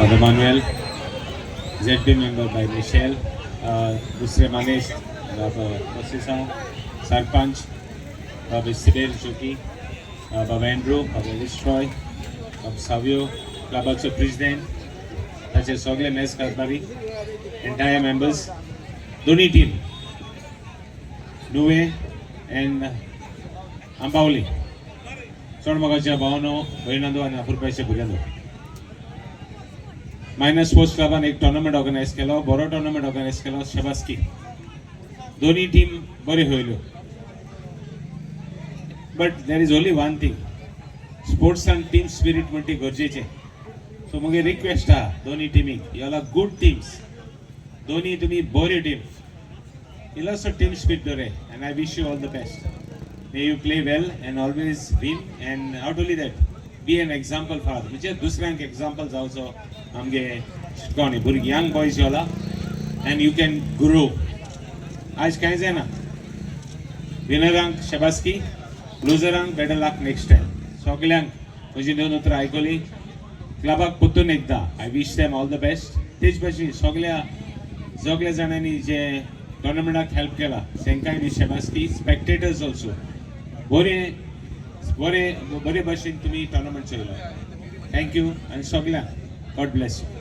Father Manuel, ZB member by Michelle, दूसरे Manish, Baba Osisa, Sarpanch, Baba Sibel Joki, Baba Andrew, Baba Destroy, Baba Savio, Club also President, such as Sogle Mes Kadbari, entire members, Doni team, Nuwe and Ambauli. Sormagaja Bauno, Vainando and Apurpesha Bugando. Minor Sports Club and एक tournament organize केला, बड़ा tournament organize केला, शबास्की. दोनों team बड़े हुए But there is only one thing. Sports and team spirit multi गरजेचे. So मुझे request है दोनों teaming. You all are good teams. दोनों तुम्ही बड़े team. You also team spirit डरे. And I wish you all the best. May you play well and always win. And not only that, be an example for others. मुझे दूसरे के examples also. हमगे कौन है बुरी young boys वाला and you can grow. आज कैसे है ना winner rank शबास्की loser rank better luck next time. सोगल्यां मुझे दोनों उतर आइकोली क्लबाक पुत्तून एकदा. I wish them all the best. तेज बची सोगल्या जाणांनी जे tournamentak help केला सेंकाय नि शबास्की spectators also बरे बशेन तुम्ही tournament चोयलो. Thank you and सोगल्या God bless you.